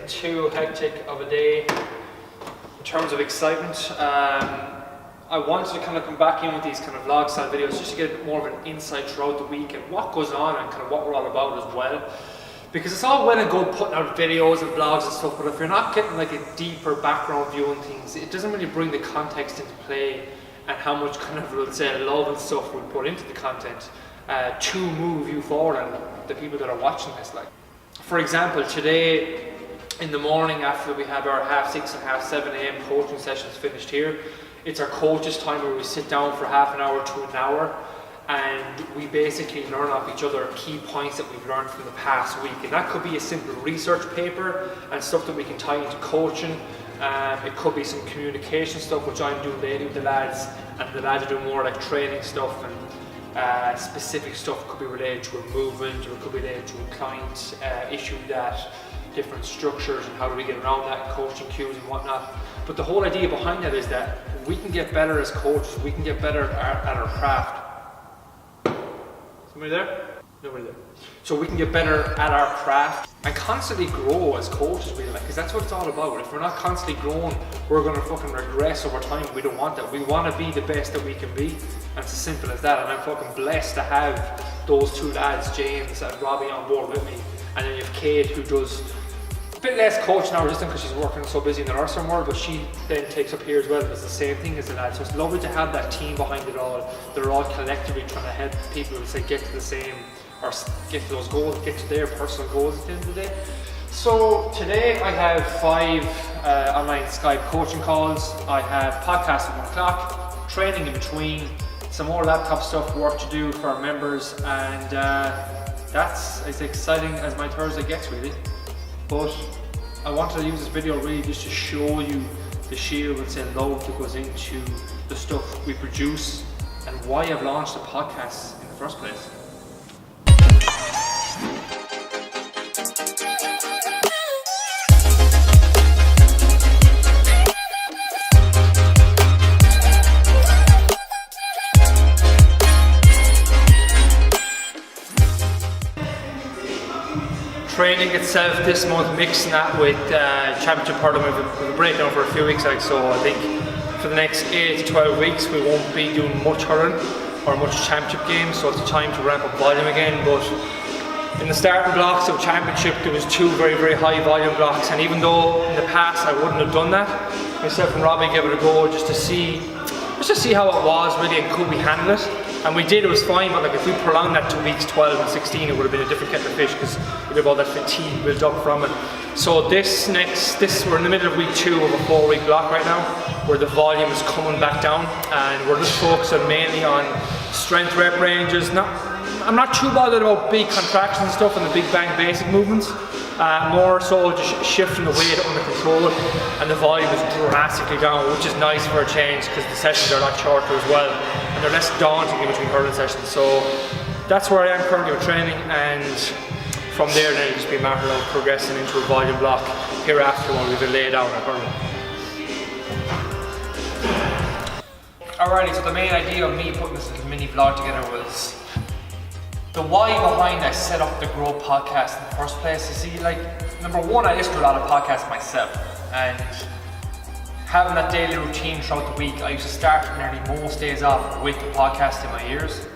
isn't too hectic of a day in terms of excitement. I wanted to kind of come back in with these kind of vlog style videos just to get a bit more of an insight throughout the week and what goes on and kind of what we're all about as well. Because it's all well and good putting out videos and vlogs and stuff, but if you're not getting like a deeper background view on things, it doesn't really bring the context into play and how much kind of, let's say, love and stuff we put into the content to move you forward and the people that are watching this. Like, for example, today in the morning after we have our 6:30 and 7 a.m. coaching sessions finished here, it's our coaches time where we sit down for half an hour to an hour and we basically learn off each other key points that we've learned from the past week. And that could be a simple research paper and stuff that we can tie into coaching. It could be some communication stuff, which I'm doing daily with the lads, and the lads are doing more like training stuff, and specific stuff could be related to a movement, or it could be related to a client issue, that different structures and how do we get around that, coaching cues and whatnot. But the whole idea behind that is that we can get better as coaches, we can get better at our craft. Somebody there? Nobody there. So we can get better at our craft and constantly grow as coaches, really, because that's what it's all about. If we're not constantly growing, we're going to fucking regress over time. We don't want that. We want to be the best that we can be, and it's as simple as that. And I'm fucking blessed to have those two lads, James and Robbie, on board with me. And then you have Kate, who does a bit less coaching now, just because she's working so busy in the nursing world, but she then takes up here as well. It's the same thing as the lads. So it's lovely to have that team behind it all. They're all collectively trying to help people to say get to the same, or get to those goals, get to their personal goals at the end of the day. So today I have 5 online Skype coaching calls. I have podcasts at 1 o'clock, training in between, some more laptop stuff, work to do for our members, and that's as exciting as my Thursday gets, really. But I wanted to use this video really just to show you the sheer, let's say, love that goes into the stuff we produce and why I've launched a podcast in the first place. Training itself this month, mixing that with championship tournament with a breakdown for a few weeks. So I think for the next 8 to 12 weeks we won't be doing much hurling or much championship games, so it's time to ramp up volume again. But in the starting blocks of championship there was 2 very, very high volume blocks, and even though in the past I wouldn't have done that, myself and Robbie gave it a go just to see how it was really and could we handle it. And we did, it was fine, but like if we prolonged that to weeks 12 and 16, it would have been a different kettle of fish because we'd have all that fatigue built up from it. So we're in the middle of week 2 of a 4-week block right now, where the volume is coming back down, and we're just focusing mainly on strength rep ranges. I'm not too bothered about big contractions and stuff and the big bang basic movements. More so just shifting the weight under control, and the volume is drastically down, which is nice for a change because the sessions are a lot shorter as well, and they're less daunting in between hurling sessions. So that's where I am currently with training, and from there then it'll just be a matter of progressing into a volume block hereafter when we've laid out our hurling. Alrighty, so the main idea of me putting this little mini vlog together was the why behind I set up the Grow podcast in the first place. You see, like, number one, I listen to a lot of podcasts myself, and having that daily routine throughout the week, I used to start nearly most days off with the podcast in my ears.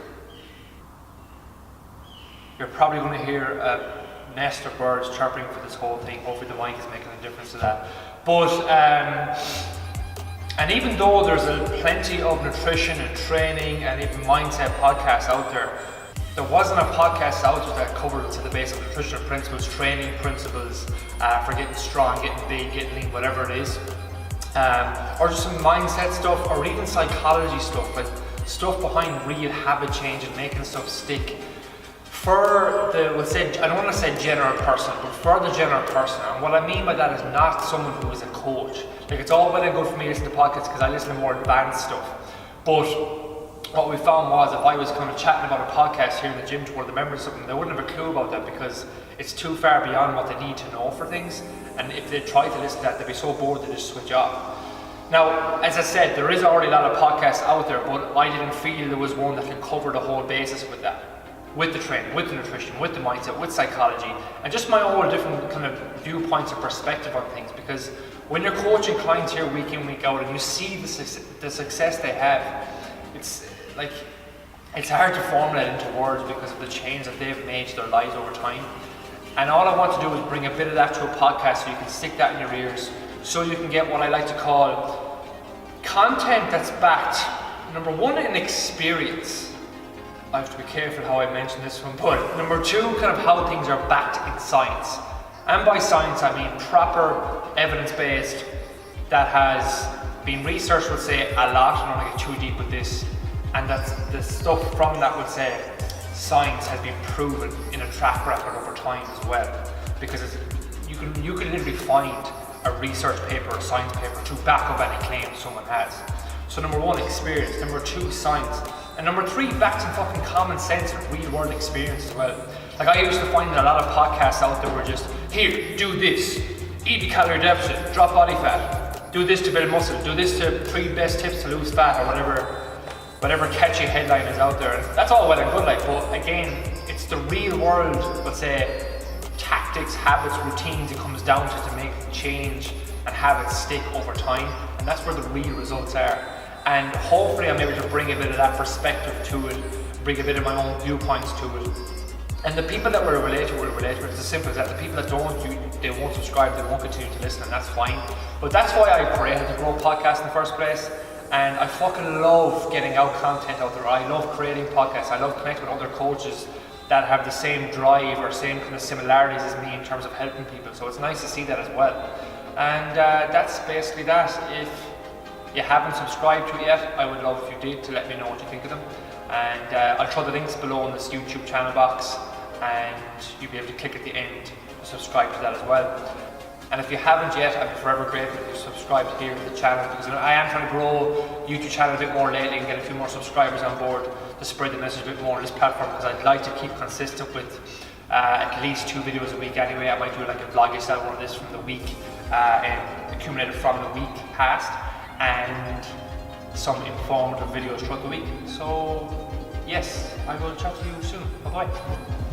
You're probably going to hear a nest of birds chirping for this whole thing. Hopefully the mic is making a difference to that. But and even though there's plenty of nutrition and training and even mindset podcasts out there wasn't a podcast out there that covered to the basic nutrition principles, training principles for getting strong, getting big, getting lean, whatever it is. Or just some mindset stuff, or even psychology stuff, like stuff behind real habit change and making stuff stick. For the, I don't want to say general person, but for the general person. And what I mean by that is not someone who is a coach. Like, it's all well and good for me to listen to podcasts because I listen to more advanced stuff. But what we found was if I was kind of chatting about a podcast here in the gym to one of the members or something, they wouldn't have a clue about that because it's too far beyond what they need to know for things. And if they try to listen to that, they'd be so bored they just switch off. Now, as I said, there is already a lot of podcasts out there, but I didn't feel there was one that could cover the whole basis with that. with the training, with the nutrition, with the mindset, with psychology, and just my own different kind of viewpoints and perspective on things. Because when you're coaching clients here week in, week out, and you see the success they have, it's like, it's hard to formulate into words because of the change that they've made to their lives over time. And all I want to do is bring a bit of that to a podcast so you can stick that in your ears, so you can get what I like to call content that's backed, number one, in experience. I have to be careful how I mention this one, but number two, kind of how things are backed in science. And by science, I mean proper evidence-based, that has been researched, would say, a lot. I don't want to get too deep with this. And that's the stuff from that, would say, science has been proven in a track record over time as well. Because you can literally find a research paper or science paper to back up any claim someone has. So number one, experience. Number two, science. And number three, backed in fucking common sense and real world experience as well. Like, I used to find that a lot of podcasts out there were just, here, do this, eat a calorie deficit, drop body fat, do this to build muscle, do this to 3 best tips to lose fat, or whatever catchy headline is out there. And that's all well and good, like, but again, it's the real world, let's say, tactics, habits, routines it comes down to make change and habits stick over time. And that's where the real results are. And hopefully I'm able to bring a bit of that perspective to it, bring a bit of my own viewpoints to it. And the people that will relate to it. It's as simple as that. The people that don't, they won't subscribe, they won't continue to listen, and that's fine. But that's why I created the Grow podcast in the first place. And I fucking love getting out content out there. I love creating podcasts. I love connecting with other coaches that have the same drive or same kind of similarities as me in terms of helping people. So it's nice to see that as well. And that's basically that. If you haven't subscribed to it yet, I would love if you did, to let me know what you think of them. And I'll throw the links below in this YouTube channel box, and you'll be able to click at the end to subscribe to that as well. And if you haven't yet, I'd be forever grateful if you subscribe here to the channel, because I am trying to grow YouTube channel a bit more lately and get a few more subscribers on board to spread the message a bit more on this platform, because I'd like to keep consistent with at least 2 videos a week anyway. I might do like a vloggy style one of this from the week, accumulated from the week past, and some informative videos throughout the week. So yes, I will chat to you soon. Bye bye.